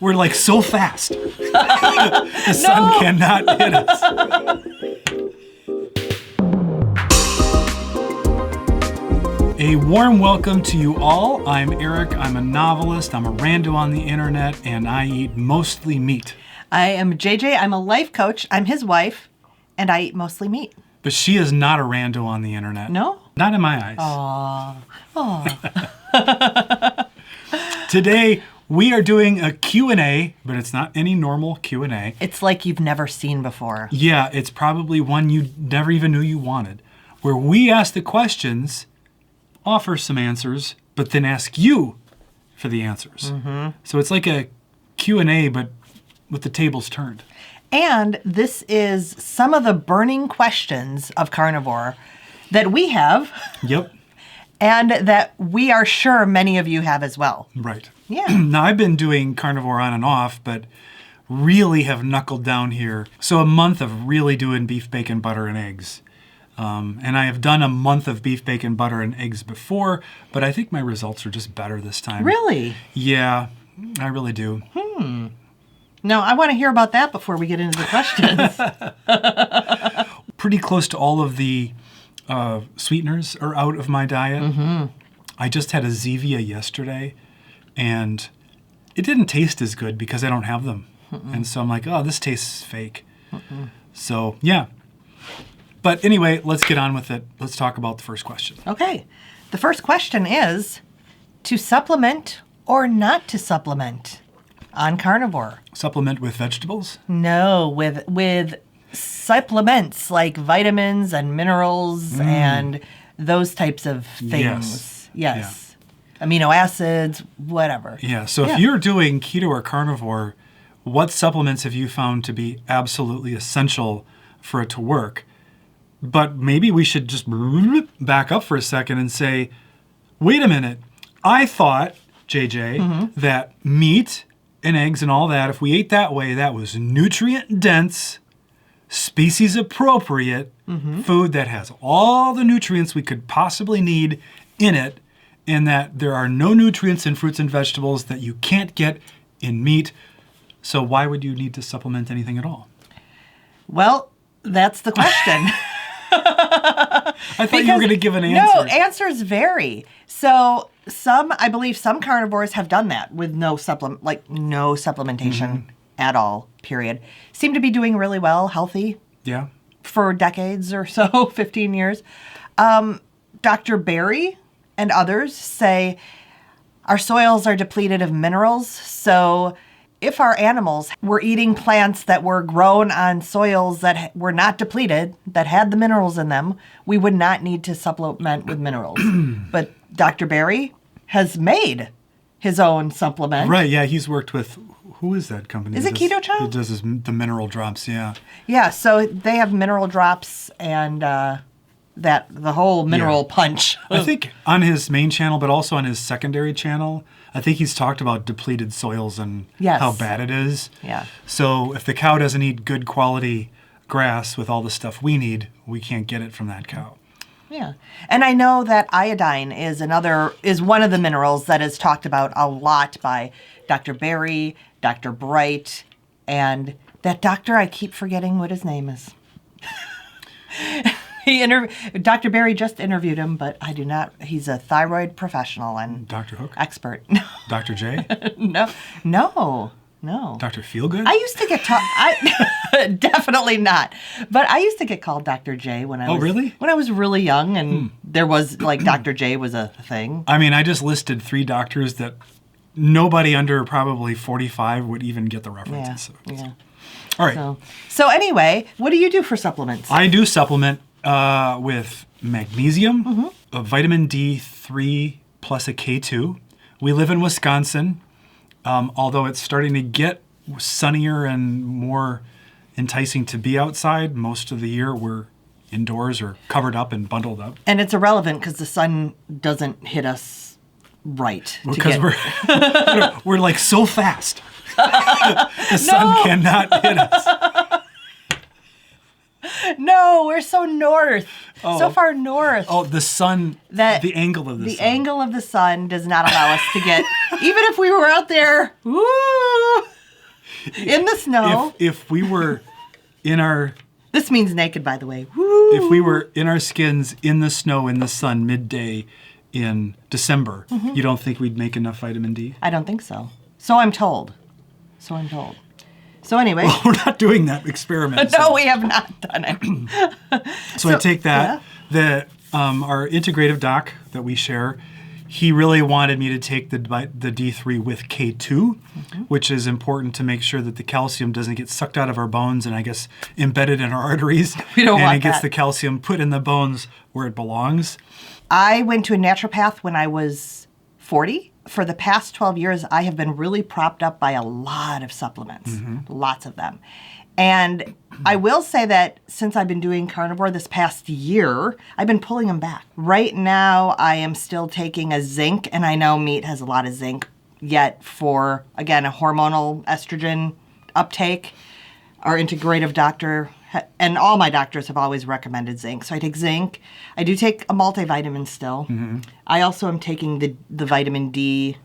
We're like so fast. The sun cannot hit us. A warm welcome to you all. I'm Eric. I'm a novelist. I'm a rando on the internet, and I eat mostly meat. I am JJ. I'm a life coach. I'm his wife, and I eat mostly meat. But she is not a rando on the internet. No? Not in my eyes. Aww. Today, we are doing a Q&A, but it's not any normal Q&A. It's like you've never seen before. Yeah, it's probably one you never even knew you wanted, where we ask the questions, offer some answers, but then ask you for the answers. Mm-hmm. So it's like a Q&A, but with the tables turned. And this is some of the burning questions of Carnivore that we have. Yep. And that we are sure many of you have as well. Right. Yeah. Now, I've been doing Carnivore on and off, but really have knuckled down here. So a month of really doing beef, bacon, butter, and eggs. And I have done a month of beef, bacon, butter, and eggs before, but I think my results are just better this time. Really? Yeah, I really do. No, I want to hear about that before we get into the questions. Pretty close to all of the sweeteners are out of my diet. Mm-hmm. I just had a Zevia yesterday, and it didn't taste as good because I don't have them. Mm-mm. And so I'm like, oh, this tastes fake. Mm-mm. So, yeah. But anyway, let's get on with it. Let's talk about the first question. Okay. The first question is, to supplement or not to supplement on Carnivore? Supplement with vegetables? No, with supplements like vitamins and minerals and those types of things. Yes. Yeah. Amino acids, whatever. Yeah. So if you're doing keto or carnivore, what supplements have you found to be absolutely essential for it to work? But maybe we should just back up for a second and say, wait a minute. I thought, JJ, that meat and eggs and all that, if we ate that way, that was nutrient dense, species appropriate food that has all the nutrients we could possibly need in it, and that there are no nutrients in fruits and vegetables that you can't get in meat. So why would you need to supplement anything at all? Well, that's the question. I thought you were going to give an answer. No, answers vary. So I believe some carnivores have done that with no supplementation at all, period. Seem to be doing really well, healthy. Yeah. For decades or so, 15 years. Dr. Berry and others say our soils are depleted of minerals. So if our animals were eating plants that were grown on soils that were not depleted, that had the minerals in them, we would not need to supplement with minerals. But Dr. Berry has made his own supplement. Right, yeah, he's worked with, who is that company? Is it Keto Chow? Who does the mineral drops, yeah. Yeah, so they have mineral drops and the whole mineral punch. I think on his main channel, but also on his secondary channel, I think he's talked about depleted soils and how bad it is. Yeah. So if the cow doesn't eat good quality grass with all the stuff we need, we can't get it from that cow. Yeah. And I know that iodine is one of the minerals that is talked about a lot by Dr. Berry, Dr. Bright, and that doctor, I keep forgetting what his name is. Dr. Berry just interviewed him, but I do not. He's a thyroid professional and Dr. Hook? Expert. Dr. J? No. Dr. Feelgood? I used to get definitely not. But I used to get called Dr. J when I was really? When I was really young, and there was Dr. J was a thing. I mean, I just listed 3 doctors that nobody under probably 45 would even get the references. Yeah. All right. So anyway, what do you do for supplements? I do supplement with magnesium, a vitamin D3 plus a K2. We live in Wisconsin. Although it's starting to get sunnier and more enticing to be outside, most of the year we're indoors or covered up and bundled up. And it's irrelevant because the sun doesn't hit us right. Because we're like so fast. The sun cannot hit us. No, we're so north. Oh. So far north. Oh, the sun, That the angle of the sun. The angle of the sun does not allow us to get, even if we were out there, woo, in the snow. If we were in our... This means naked, by the way. Woo. If we were in our skins in the snow, in the sun, midday in December, you don't think we'd make enough vitamin D? I don't think so. So I'm told. So anyway. Well, we're not doing that experiment. No, we have not done it. So I take that. Our integrative doc that we share, he really wanted me to take the D3 with K2, which is important to make sure that the calcium doesn't get sucked out of our bones and I guess embedded in our arteries. We don't want And it gets that. the calcium put in the bones where it belongs. I went to a naturopath when I was 40. For the past 12 years, I have been really propped up by a lot of supplements, lots of them. And I will say that since I've been doing carnivore this past year, I've been pulling them back. Right now, I am still taking a zinc, and I know meat has a lot of zinc, yet for, again, a hormonal estrogen uptake, our integrative doctor, and all my doctors have always recommended zinc. So I take zinc. I do take a multivitamin still. I also am taking the vitamin D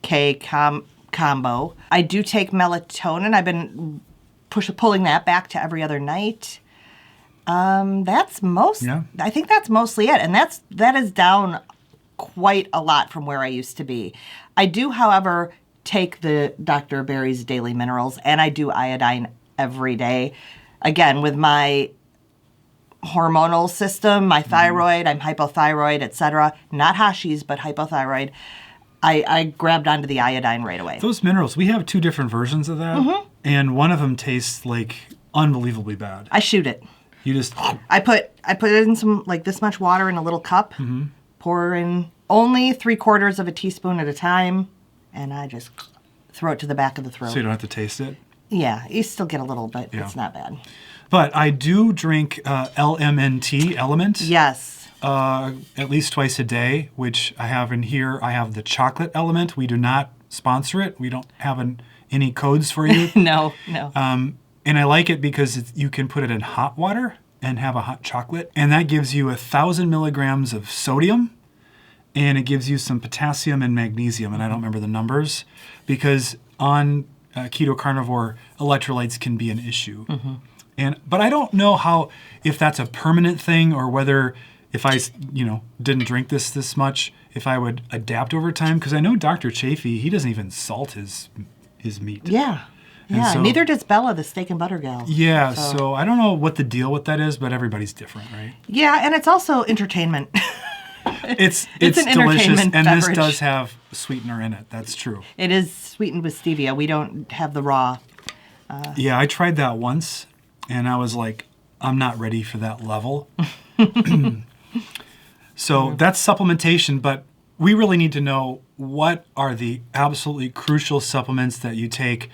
K combo. I do take melatonin. I've been pulling that back to every other night. That's most. Yeah. I think that's mostly it, and that is down quite a lot from where I used to be. I do, however, take the Dr. Berry's Daily Minerals, and I do iodine every day. Again, with my hormonal system, my thyroid, I'm hypothyroid, etc. Not Hashis, but hypothyroid. I grabbed onto the iodine right away. Those minerals, we have two different versions of that, and one of them tastes like unbelievably bad. I shoot it. You just... I put it in some, like this much water in a little cup, pour in only 3/4 of a teaspoon at a time, and I just throw it to the back of the throat. So you don't have to taste it? Yeah, you still get a little bit. Yeah. It's not bad. But I do drink LMNT, Element. Yes. At least twice a day, which I have in here. I have the chocolate element. We do not sponsor it. We don't have any codes for you. No. And I like it because you can put it in hot water and have a hot chocolate. And that gives you 1,000 milligrams of sodium. And it gives you some potassium and magnesium. And I don't remember the numbers. Because on keto carnivore, electrolytes can be an issue. But I don't know if that's a permanent thing or whether if I, didn't drink this much, if I would adapt over time. Because I know Dr. Chafee, he doesn't even salt his meat. Yeah. And Yeah. so- Neither does Bella, the steak and butter gal. Yeah, so I don't know what the deal with that is, but everybody's different, right? Yeah, and it's also entertainment. It's an delicious, entertainment and beverage. this does have sweetener in it. That's true. It is sweetened with stevia. We don't have the raw. Yeah, I tried that once, and I was like, I'm not ready for that level. So that's supplementation, but we really need to know what are the absolutely crucial supplements that you take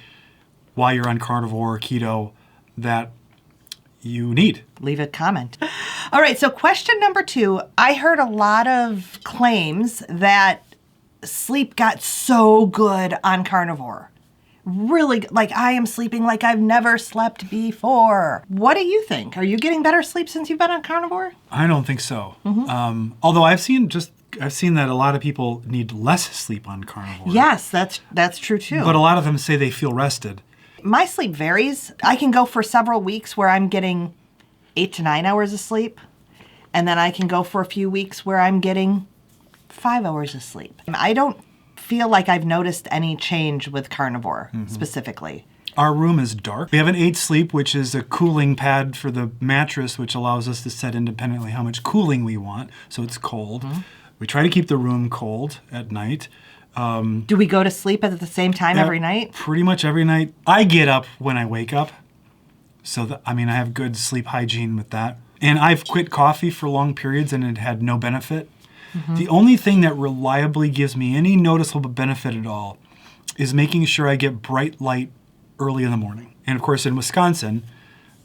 while you're on carnivore or keto that you need. Leave a comment. All right, so question number 2. I heard a lot of claims that sleep got so good on carnivore. Really, like I am sleeping like I've never slept before. What do you think? Are you getting better sleep since you've been on carnivore? I don't think so. Although I've seen that a lot of people need less sleep on carnivore. Yes, that's true too. But a lot of them say they feel rested. My sleep varies. I can go for several weeks where I'm getting 8 to 9 hours of sleep, and then I can go for a few weeks where I'm getting 5 hours of sleep. I don't feel like I've noticed any change with carnivore specifically. Our room is dark. We have an 8 sleep, which is a cooling pad for the mattress, which allows us to set independently how much cooling we want, so it's cold. We try to keep the room cold at night. Do we go to sleep at the same time every night? Pretty much every night. I get up when I wake up, so I have good sleep hygiene with that. And I've quit coffee for long periods, and it had no benefit. The only thing that reliably gives me any noticeable benefit at all is making sure I get bright light early in the morning. And of course, in Wisconsin,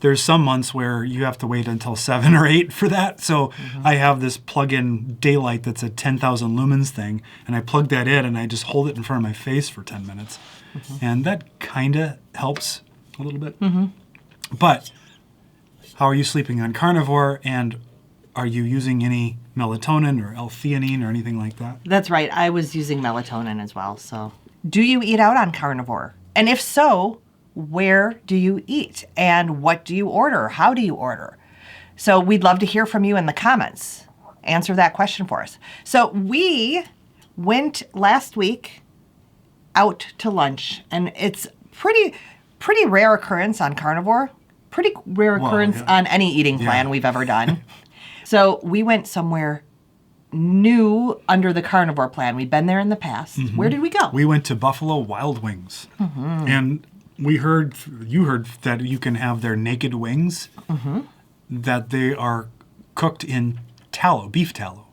there's some months where you have to wait until 7 or 8 for that. So I have this plug-in daylight that's a 10,000 lumens thing, and I plug that in and I just hold it in front of my face for 10 minutes. And that kind of helps a little bit. But How are you sleeping on carnivore? And are you using any melatonin or L-theanine or anything like that? That's right. I was using melatonin as well. So, do you eat out on carnivore? And if so, where do you eat? And what do you order? How do you order? So, we'd love to hear from you in the comments. Answer that question for us. So, we went last week out to lunch, and it's pretty rare occurrence on carnivore. Pretty rare occurrence on any eating plan we've ever done. So we went somewhere new under the carnivore plan. We'd been there in the past. Mm-hmm. Where did we go? We went to Buffalo Wild Wings. Mm-hmm. And you heard that you can have their naked wings, that they are cooked in tallow, beef tallow.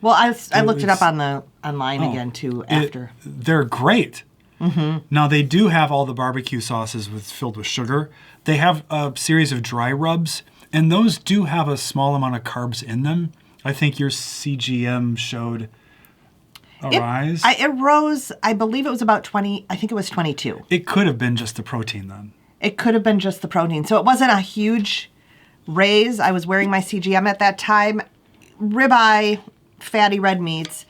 Well, I looked it up online again, too, after. They're great. Mm-hmm. Now, they do have all the barbecue sauces filled with sugar. They have a series of dry rubs, and those do have a small amount of carbs in them. I think your CGM showed a rise. It rose, I believe it was about 20, I think it was 22. It could have been just the protein then. It could have been just the protein. So it wasn't a huge raise. I was wearing my CGM at that time. Ribeye, fatty red meats,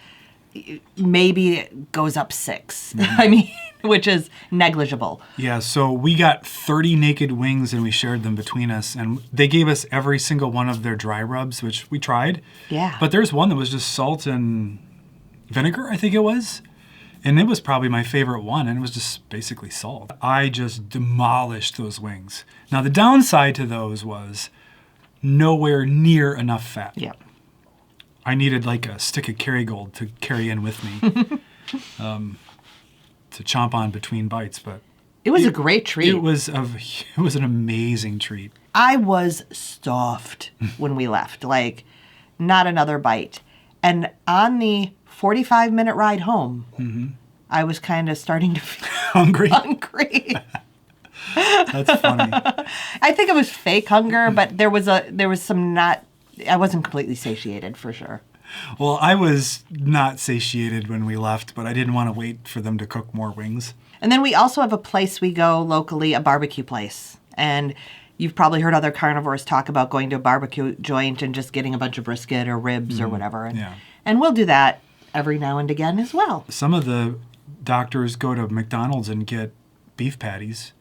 maybe it goes up 6. Mm-hmm. I mean, which is negligible. Yeah, so we got 30 naked wings and we shared them between us. And they gave us every single one of their dry rubs, which we tried. Yeah. But there's one that was just salt and vinegar, I think it was. And it was probably my favorite one, and it was just basically salt. I just demolished those wings. Now, the downside to those was nowhere near enough fat. Yep. I needed like a stick of Kerrygold to carry in with me. To chomp on between bites, but it was a great treat. It was an amazing treat. I was stuffed when we left, like not another bite. And on the 45-minute ride home, I was kind of starting to feel hungry. That's funny. I think it was fake hunger, but there was some not. I wasn't completely satiated for sure. Well, I was not satiated when we left, but I didn't want to wait for them to cook more wings. And then we also have a place we go locally, a barbecue place. And you've probably heard other carnivores talk about going to a barbecue joint and just getting a bunch of brisket or ribs or whatever. And we'll do that every now and again as well. Some of the doctors go to McDonald's and get beef patties.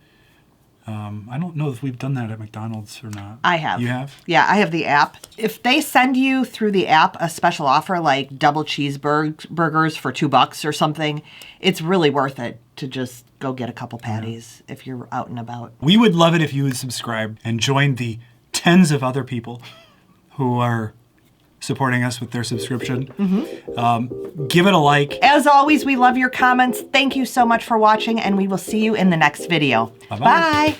I don't know if we've done that at McDonald's or not. I have. You have? Yeah, I have the app. If they send you through the app a special offer like double cheeseburgers for $2 or something, it's really worth it to just go get a couple patties if you're out and about. We would love it if you would subscribe and join the tens of other people who are supporting us with their subscription. Give it a like. As always, we love your comments. Thank you so much for watching, and we will see you in the next video. Bye-bye. Bye.